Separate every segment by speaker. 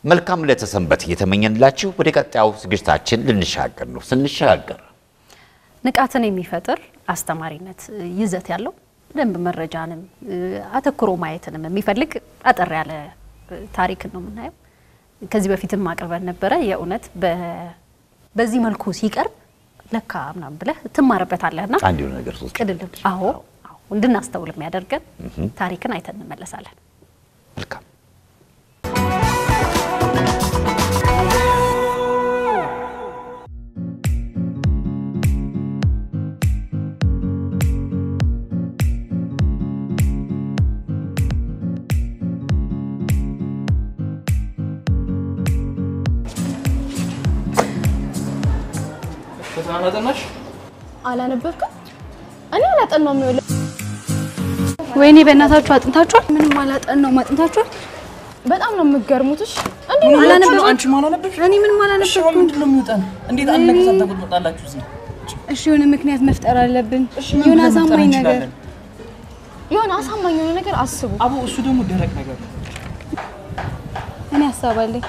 Speaker 1: መልካም ለተሰንበት እየተመኘንላችሁ ወደ ቀጣዩ ዝግጅታችን ልንሻገር ነው። ስንሻገር
Speaker 2: ንቃትን የሚፈጥር አስተማሪነት ይዘት ያለው ደንብ መረጃንም አተኩሮ ማየትንም የሚፈልግ አጠር ያለ ታሪክ ነው የምናየው። ከዚህ በፊትም አቅርበን ነበረ። የእውነት በዚህ መልኩ ሲቀርብ ለካ ምናምን ብለህ ትማርበታለህና
Speaker 1: አንድ የሆነ ነገር ሶስት
Speaker 2: ቅድልም አዎ እንድናስተውል የሚያደርገን ታሪክን አይተን እንመለሳለን።
Speaker 1: መልካም
Speaker 3: አናጠናሽ
Speaker 4: አላነበብኩም እኔ አላጠናውም ነው
Speaker 2: ወይኔ በእናታችሁ አጥንታችኋል ምንም አላጠናውም አጥንታችኋል
Speaker 4: በጣም ነው የምትገርሙትሽ
Speaker 3: እንዴ አላነበብኩም አንቺ ማን አላነበብሽ
Speaker 2: እኔ ምንም አላነበብኩም
Speaker 3: ምንድነው የሚወጣን እንዴት አለከሳት ተቆጣጣላችሁ እዚህ
Speaker 2: እሺ የሆነ ምክንያት መፍጠር አለብን የሆነ አሳማኝ ነገር
Speaker 4: የሆነ አሳማኝ ነገር አስቡ
Speaker 3: አቦ እሱ ደግሞ ደረቅ ነገር
Speaker 2: እኔ አሳባለሁ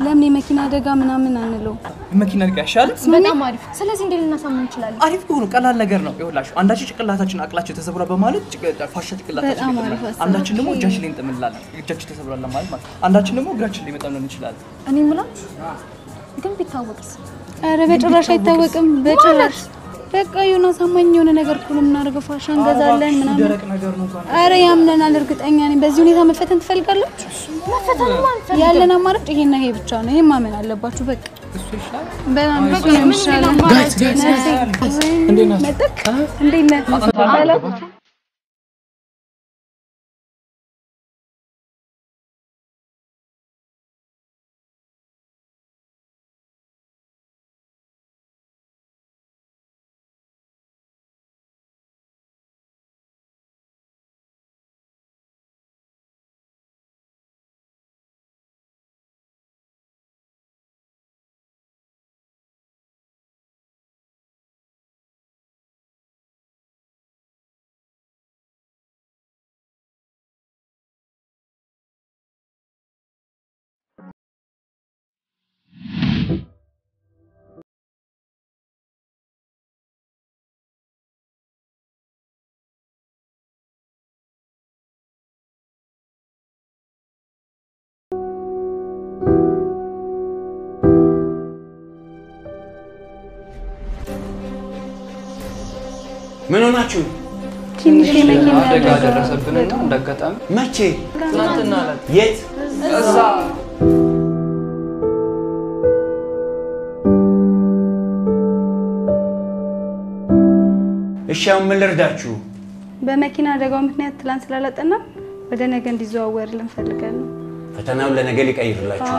Speaker 2: ለምን የመኪና አደጋ ምናምን አንለው
Speaker 3: የመኪና አደጋ ያሻል
Speaker 4: በጣም አሪፍ ስለዚህ እንዴ ልናሳምን እንችላለን
Speaker 3: አሪፍ ነው ቀላል ነገር ነው ይኸውላችሁ አንዳችን ጭቅላታችን አቅላችሁ ተሰብሯል በማለት ፋሻ ጭቅላታችን አንዳችን ደግሞ እጃችን ላይ እንጥምላለን እጃችን ተሰብሯል ማለት አንዳችን ደግሞ እግራችን ላይ መጣም ነው እንችላለን
Speaker 4: እኔ ምላት ግን ቢታወቅስ
Speaker 2: አረ በጭራሽ አይታወቅም በጭራሽ በቃ የሆነ አሳማኝ የሆነ ነገር ሁሉ እናርገው ፋሻ እንገዛለን ምናምን
Speaker 3: ደረቅ ነገር ነው እንኳን
Speaker 2: አረ ያምነናል እርግጠኛ ነኝ በዚህ ሁኔታ መፈተን ትፈልጋላችሁ
Speaker 4: መፈተን ማንፈል
Speaker 2: ያለን አማራጭ ይሄና ይሄ ብቻ ነው ይሄ ማመን አለባችሁ በቃ
Speaker 3: እሱ ይሻላል
Speaker 2: በጣም ይሻላል
Speaker 3: እንዴት
Speaker 2: መጥቅ እንዴት ነህ
Speaker 1: ምን ሆናችሁ
Speaker 2: ትንሽ የመኪና
Speaker 3: አደጋ ደረሰብንና እንደጋጣሚ
Speaker 1: መቼ
Speaker 3: ትናንትና አላት
Speaker 1: የት
Speaker 3: እዛ
Speaker 1: እሺ አሁን ምን ልርዳችሁ
Speaker 2: በመኪና አደጋው ምክንያት ትላንት ስላላጠና ወደ ነገ እንዲዘዋወር ልንፈልጋለን ነው
Speaker 1: ፈተናውን ለነገ ሊቀይርላችሁ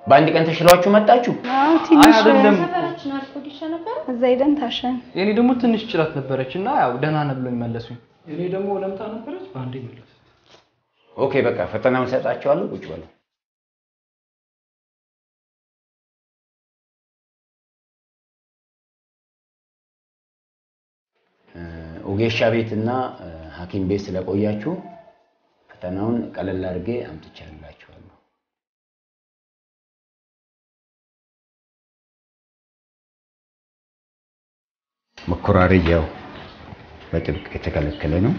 Speaker 1: ባንዲ ቀን ተሽሏችሁ መጣችሁ
Speaker 2: አዎ ትንሽ
Speaker 3: አይደለም
Speaker 4: ሰፈራችን አልቆዲሻ ነበር
Speaker 2: እዛ ሄደን ታሸን
Speaker 3: የኔ ደግሞ ትንሽ ጭላት ነበረችና ያው ደህና ነው ብሎኝ መለሱኝ የኔ ደግሞ ለምታ ነበረች ባንዲ መለሱ
Speaker 1: ኦኬ በቃ ፈተናውን ሰጣችኋለሁ ቁጭ በሉ ኦጌሻ ቤትና ሐኪም ቤት ስለቆያችሁ ፈተናውን ቀለል አድርጌ አምጥቻለሁ መኮራረጃው በጥብቅ የተከለከለ ነው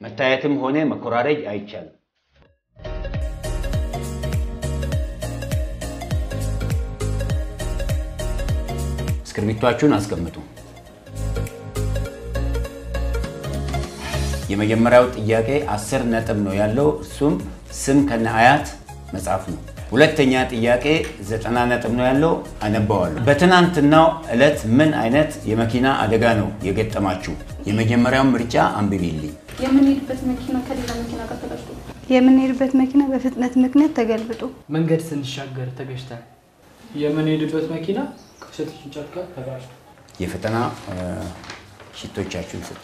Speaker 1: መታየትም ሆነ መኮራረጅ አይቻልም እስክሪብቷችሁን አስቀምጡ የመጀመሪያው ጥያቄ 10 ነጥብ ነው ያለው እሱም ስም ከነ አያት
Speaker 5: መጽሐፍ ነው። ሁለተኛ ጥያቄ 90 ነጥብ ነው ያለው አነባዋለሁ። በትናንትናው ዕለት ምን አይነት የመኪና አደጋ ነው የገጠማችሁ? የመጀመሪያው ምርጫ አንብቢልኝ።
Speaker 4: የምንሄድበት መኪና ከሌላ መኪና ጋር ተጋጭቶ
Speaker 6: የምንሄድበት መኪና በፍጥነት ምክንያት ተገልብጦ
Speaker 3: መንገድ ስንሻገር ተገጭተን
Speaker 7: የምንሄድበት መኪና ከሴቶች እንጨት ጋር ተጋጭቶ
Speaker 5: የፈተና ሽቶቻችሁን ስጡ።